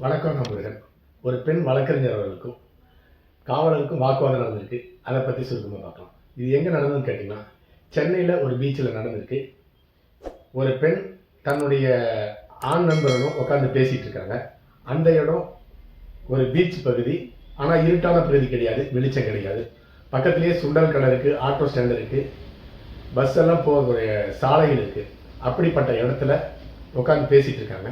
வணக்கம் நண்பர்கள். ஒரு பெண் வழக்கறிஞர் அவர்களுக்கும் காவலருக்கும் வாக்குவாதம் நடந்திருக்கு. அதை பற்றி சுருக்கமாக பார்க்கலாம். இது எங்கே நடந்ததுன்னு கேட்டிங்கன்னா, சென்னையில் ஒரு பீச்சில் நடந்திருக்கு. ஒரு பெண் தன்னுடைய ஆண் நண்பர்களும் உட்காந்து பேசிகிட்டு இருக்காங்க. அந்த இடம் ஒரு பீச் பகுதி. ஆனால் இருட்டான பகுதி கிடையாது, வெளிச்சம் கிடையாது. பக்கத்துலேயே சுண்டல் கடை இருக்குது, ஆட்டோ ஸ்டாண்ட் இருக்குது, பஸ் எல்லாம் போகக்கூடிய சாலைகள் இருக்குது. அப்படிப்பட்ட இடத்துல உட்காந்து பேசிகிட்டு இருக்காங்க.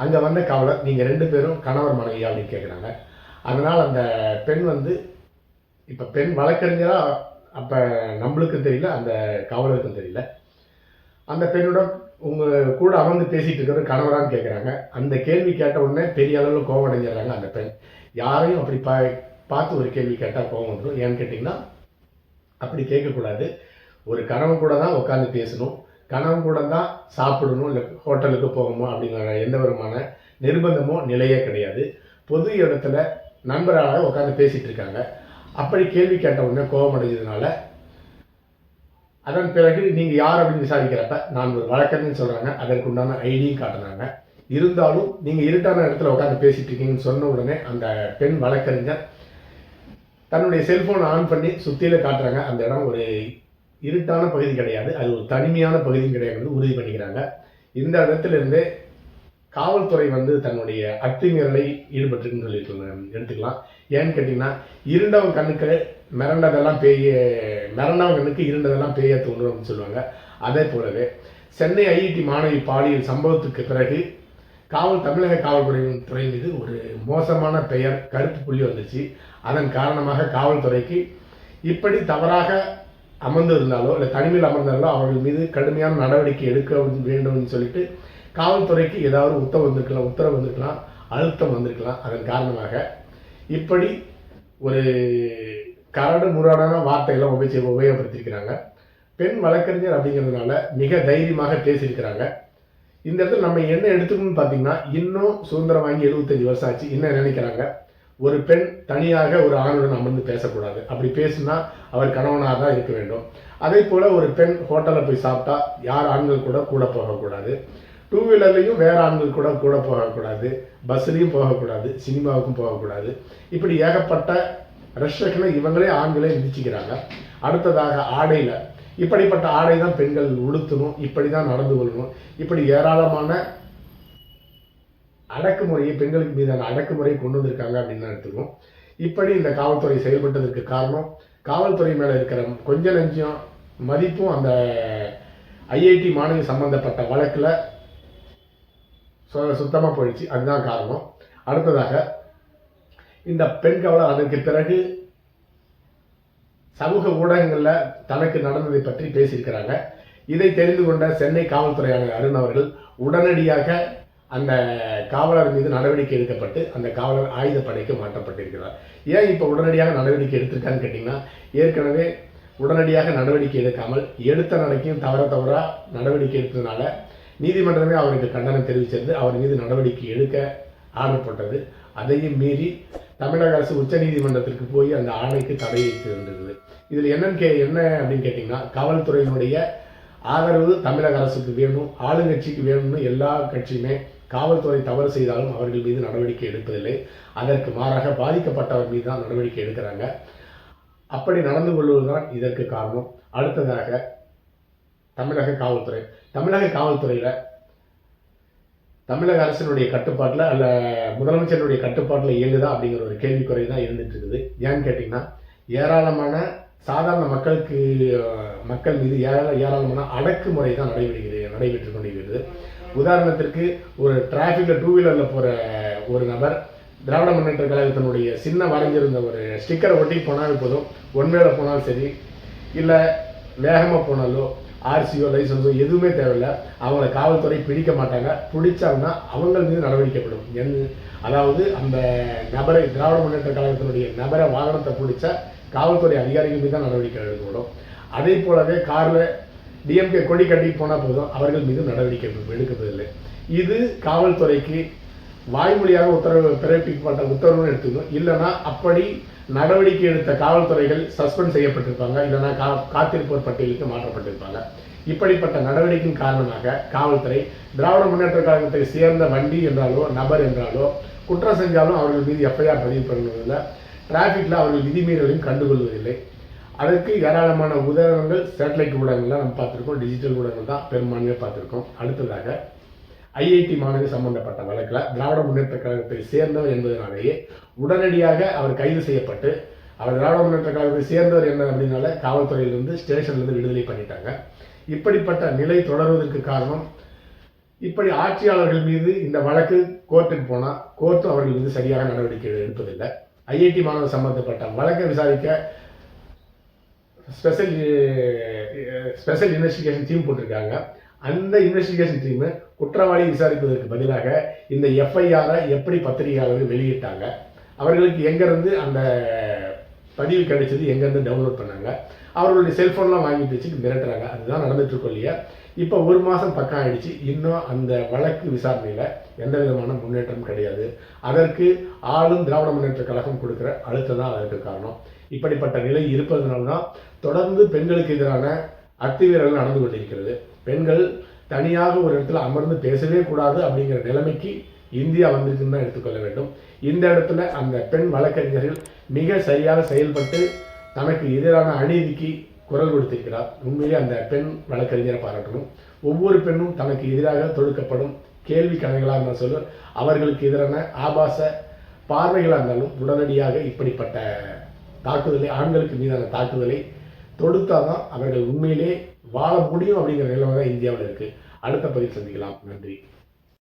அங்கே வந்த காவலர், நீங்கள் 2 பேரும் கணவர் மனைவி அப்படின்னு கேட்குறாங்க. அதனால் அந்த பெண் இப்போ பெண் வழக்கறிஞராக அப்போ நம்மளுக்கும் தெரியல, அந்த காவலருக்கும் தெரியல. அந்த பெண்ணோட உங்கள் கூட அமர்ந்து பேசிகிட்டு இருக்கிறது கணவரான்னு கேட்குறாங்க. அந்த கேள்வி கேட்ட உடனே பெரிய அளவில் கோவம் அடைஞ்சிடுறாங்க அந்த பெண். யாரையும் அப்படி பார்த்து ஒரு கேள்வி கேட்டால் கோவம் வந்துடும். ஏன்னு கேட்டிங்கன்னா, அப்படி கேட்கக்கூடாது. ஒரு கணவன் கூட தான் உட்காந்து பேசணும், கணவன் கூட தான் சாப்பிடணும், இல்லை ஹோட்டலுக்கு போகணும் அப்படிங்கிற எந்த விதமான நிர்பந்தமோ நிலையே கிடையாது. பொது இடத்துல நண்பராக உட்காந்து பேசிகிட்டு இருக்காங்க. அப்படி கேள்வி கேட்ட உடனே கோபம் அடைஞ்சதுனால, அதன் பிறகு நீங்கள் யார் அப்படின்னு விசாரிக்கிறப்ப நான் ஒரு வழக்கறிஞர்னு சொல்கிறாங்க. அதற்கு உண்டான ஐடியும் காட்டுறாங்க. இருந்தாலும் நீங்கள் இருட்டான இடத்துல உட்காந்து பேசிகிட்டு இருக்கீங்கன்னு சொன்ன உடனே அந்த பெண் வழக்கறிஞர் தன்னுடைய செல்ஃபோனை ஆன் பண்ணி சுற்றியில் காட்டுறாங்க. அந்த இடம் ஒரு இருட்டான பகுதி கிடையாது, அது ஒரு தனிமையான பகுதியும் கிடையாது, உறுதி பண்ணிக்கிறாங்க. இந்த இடத்துலேருந்தே காவல்துறை தன்னுடைய அத்துமீறலை ஈடுபட்டுருக்குன்னு சொல்லிட்டு எடுத்துக்கலாம். ஏன்னு கேட்டிங்கன்னா, இருண்டவன் கண்ணுக்கு மிரண்டதெல்லாம் மிரண்டவன் கண்ணுக்கு இருண்டதெல்லாம் பேய தோன்றும் அப்படின்னு சொல்லுவாங்க. அதே போலவே சென்னை ஐஐடி மாணவி பாலியல் சம்பவத்துக்கு பிறகு தமிழக காவல்துறை மீது ஒரு மோசமான பெயர், கருப்பு புள்ளி வந்துச்சு. அதன் காரணமாக காவல்துறைக்கு இப்படி தவறாக அமர்ந்து இருந்தாலோ இல்லை தனிமையில் அமர்ந்தாலோ அவர்கள் மீது கடுமையான நடவடிக்கை எடுக்க வேண்டும்னு சொல்லிட்டு காவல்துறைக்கு ஏதாவது உத்தரவு வந்திருக்கலாம், அழுத்தம் வந்திருக்கலாம். அதன் காரணமாக இப்படி ஒரு கரடு முரடான வார்த்தைகளை உபயோகப்படுத்தியிருக்கிறாங்க. பெண் வழக்கறிஞர் அப்படிங்கிறதுனால மிக தைரியமாக பேசியிருக்கிறாங்க. இந்த இடத்துல நம்ம என்ன எடுத்துக்கணும்னு பார்த்தீங்கன்னா, இன்னும் சுதந்திரம் வாங்கி 75 வருஷம் ஆச்சு. என்ன நினைக்கிறாங்க, ஒரு பெண் தனியாக ஒரு ஆணுடன் அமர்ந்து பேசக்கூடாது. அப்படி பேசுனா அவர் கணவனாக தான் இருக்க வேண்டும். அதே போல் ஒரு பெண் ஹோட்டலில் போய் சாப்பிட்டா யார் ஆண்கள் கூட போகக்கூடாது. 2 வீலர்லையும் வேறு ஆண்கள் கூட போகக்கூடாது. பஸ்லையும் போகக்கூடாது, சினிமாவுக்கும் போகக்கூடாது. இப்படி ஏகப்பட்ட ரெஸ்ட்ரிக்ஷனை இவங்களே ஆண்களே விதிச்சுக்கிறாங்க. அடுத்ததாக ஆடையில் இப்படிப்பட்ட ஆடை தான் பெண்கள் உடுத்தணும், இப்படி தான் நடந்து கொள்ளணும், இப்படி ஏராளமான அடக்குமுறையை பெண்களுக்கு மீதான அடக்குமுறையை கொண்டு வந்திருக்காங்க அப்படின்னு தான் எடுத்துக்கணும். இப்படி இந்த காவல்துறை செயல்பட்டதற்கு காரணம் காவல்துறை மேலே இருக்கிற கொஞ்ச நெஞ்சம் மதிப்பும் அந்த ஐஐடி மாணவி சம்பந்தப்பட்ட வழக்கில் சுத்தமாக போயிடுச்சு. அதுதான் காரணம். அடுத்ததாக இந்த பெண் காவலர் அதற்கு பிறகு சமூக ஊடகங்களில் தனக்கு நடந்ததை பற்றி பேசியிருக்கிறாங்க. இதை தெரிந்து கொண்ட சென்னை காவல்துறை ஆணையர் அருண் அவர்கள் உடனடியாக அந்த காவலர் மீது நடவடிக்கை எடுக்கப்பட்டு அந்த காவலர் ஆயுதப்படைக்கு மாற்றப்பட்டிருக்கிறார். ஏன் இப்போ உடனடியாக நடவடிக்கை எடுத்திருக்கான்னு கேட்டிங்கன்னா, ஏற்கனவே உடனடியாக நடவடிக்கை எடுக்காமல் எடுத்த நடக்கையும் தவறாக நடவடிக்கை எடுத்ததுனால நீதிமன்றமே அவருக்கு கண்டனம் தெரிவிச்சிருந்து அவர் மீது நடவடிக்கை எடுக்க ஆர்டர் போட்டது. அதையும் மீறி தமிழக அரசு உச்ச நீதிமன்றத்திற்கு போய் அந்த ஆணைக்கு தடை வைத்திருந்தது. இதில் என்ன அப்படின்னு கேட்டிங்கன்னா, காவல்துறையினுடைய ஆதரவு தமிழக அரசுக்கு வேணும், ஆளுங்கட்சிக்கு வேணும்னு எல்லா கட்சியுமே காவல்துறை தவறு செய்தாலும் அவர்கள் மீது நடவடிக்கை எடுப்பதில்லை. அதற்கு மாறாக பாதிக்கப்பட்டவர் மீது தான் நடவடிக்கை எடுக்கிறாங்க. அப்படி நடந்து கொள்வதுதான் இதற்கு காரணம். அடுத்ததாக தமிழக காவல்துறையில் தமிழக அரசினுடைய கட்டுப்பாட்டில் அல்ல முதலமைச்சருடைய கட்டுப்பாட்டில் இயங்குதா அப்படிங்கிற ஒரு கேள்விக்குறை தான் இருந்துட்டு இருக்குது. ஏன்னு கேட்டிங்கன்னா, ஏராளமான சாதாரண மக்கள் மீது ஏராளமான அடக்குமுறை தான் நடைபெற்று கொண்டிருக்கிறது. உதாரணத்திற்கு ஒரு டிராஃபிக்கில் 2 வீலரில் போகிற ஒரு நபர் திராவிட முன்னேற்ற கழகத்தினுடைய சின்ன வரைஞ்சிருந்த ஒரு ஸ்டிக்கரை ஒட்டி போனாலும் போதும், ஒன்வேல போனாலும் சரி, இல்லை வேகமாக போனாலோ ஆர்சியோ லைசன்ஸோ எதுவுமே தேவையில்லை, அவங்கள காவல்துறை பிடிக்க மாட்டாங்க. பிடிச்சாங்கன்னா அவங்க மீது நடவடிக்கைப்படும். அதாவது அந்த நபரை திராவிட முன்னேற்ற கழகத்தினுடைய நபரை வாகனத்தை பிடிச்ச காவல்துறை அதிகாரிகள் மீது தான் நடவடிக்கை எடுக்கப்படும். அதே போலவே காரில் டிஎம்கே கொடி கட்டி போனால் போதும், அவர்கள் மீது நடவடிக்கை எடுக்கப்பதில்லை. இது காவல்துறைக்கு வாய்மொழியாக பிறப்பிக்கப்பட்ட உத்தரவுன்னு எடுத்துக்கணும். இல்லைன்னா அப்படி நடவடிக்கை எடுத்த காவல்துறைகள் சஸ்பெண்ட் செய்யப்பட்டிருப்பாங்க, இல்லைன்னா காத்திருப்போர் பட்டியலுக்கு மாற்றப்பட்டிருப்பாங்க. இப்படிப்பட்ட நடவடிக்கையின் காரணமாக காவல்துறை திராவிட முன்னேற்ற கழகத்தை சேர்ந்த வண்டி என்றாலோ நபர் என்றாலோ குற்றம் செஞ்சாலும் அவர்கள் மீது எஃப்ஐஆர் பதிவு பண்ணுவதில்லை, டிராஃபிக்கில் அவர்கள் விதிமீறலையும் கண்டுகொள்வதில்லை. அதற்கு ஏராளமான உதாரணங்கள் சேட்டலைட் ஊடகங்கள்லாம் நம்ம பார்த்துருக்கோம், டிஜிட்டல் ஊடகங்கள் தான் பெரும்பான்மையாக பார்த்துருக்கோம். அடுத்ததாக ஐஐடி மாணவி சம்பந்தப்பட்ட வழக்கில் திராவிட முன்னேற்ற கழகத்தை சேர்ந்தவர் என்பதனாலேயே உடனடியாக அவர் கைது செய்யப்பட்டு, அவர் திராவிட முன்னேற்ற கழகத்தை சேர்ந்தவர் என்ன அப்படின்னால காவல்துறையிலிருந்து ஸ்டேஷன்லேருந்து விடுதலை பண்ணிட்டாங்க. இப்படிப்பட்ட நிலை தொடர்வதற்கு காரணம், இப்படி ஆட்சியாளர்கள் மீது இந்த வழக்கு கோர்ட்டுக்கு போனால் கோர்ட்டும் அவர்கள் மீது சரியாக நடவடிக்கை எடுப்பதில்லை. ஐஐடி மாணவர் சம்பந்தப்பட்ட வழக்கை விசாரிக்க ஸ்பெஷல் இன்வெஸ்டிகேஷன் டீம் போட்டிருக்காங்க. அந்த இன்வெஸ்டிகேஷன் டீம் குற்றவாளி விசாரிப்பதற்கு பதிலாக இந்த எஃப்ஐஆரை எப்படி பத்திரிகையாளர்கள் வெளியிட்டாங்க, அவர்களுக்கு எங்கேருந்து அந்த பதிவு கிடைச்சது, எங்கேருந்து டவுன்லோட் பண்ணாங்க, அவர்களுடைய செல்ஃபோன்லாம் வாங்கிட்டு வச்சு மிரட்டுறாங்க. அதுதான் நடந்துட்டு இருக்கோம் இல்லையா. இப்போ 1 மாதம் பக்கம் ஆயிடுச்சு, இன்னும் அந்த வழக்கு விசாரணையில் எந்த விதமான முன்னேற்றம் கிடையாது. அதற்கு ஆளும் திராவிட முன்னேற்ற கழகம் கொடுக்குற அழுத்தம் தான் அதற்கு காரணம். இப்படிப்பட்ட நிலை இருப்பதனால தான் தொடர்ந்து பெண்களுக்கு எதிரான அத்துமீறல்கள் நடந்து கொண்டிருக்கிறது. பெண்கள் தனியாக ஒரு இடத்துல அமர்ந்து பேசவே கூடாது அப்படிங்கிற நிலைமைக்கு இந்தியா வந்திருக்குன்னு தான் எடுத்துக்கொள்ள வேண்டும். இந்த இடத்துல அந்த பெண் வழக்கறிஞர்கள் மிக சரியாக செயல்பட்டு தனக்கு எதிரான அநீதிக்கு குரல் கொடுத்திருக்கிறார். உண்மையிலே அந்த பெண் வழக்கறிஞரை பாராட்டணும். ஒவ்வொரு பெண்ணும் தனக்கு எதிராக தொடுக்கப்படும் கேள்வி கணைகளாக இருந்தால் சொல்லும், அவர்களுக்கு எதிரான ஆபாச பார்வைகளாக இருந்தாலும் உடனடியாக இப்படிப்பட்ட தாக்குதலை, ஆண்களுக்கு மீதான தாக்குதலை தொடுத்தாதான் அவர்கள் உண்மையிலே வாழ முடியும் அப்படிங்கிற நிலைமை தான் இந்தியாவில் இருக்குது. அடுத்த பதிவு சந்திக்கலாம். நன்றி.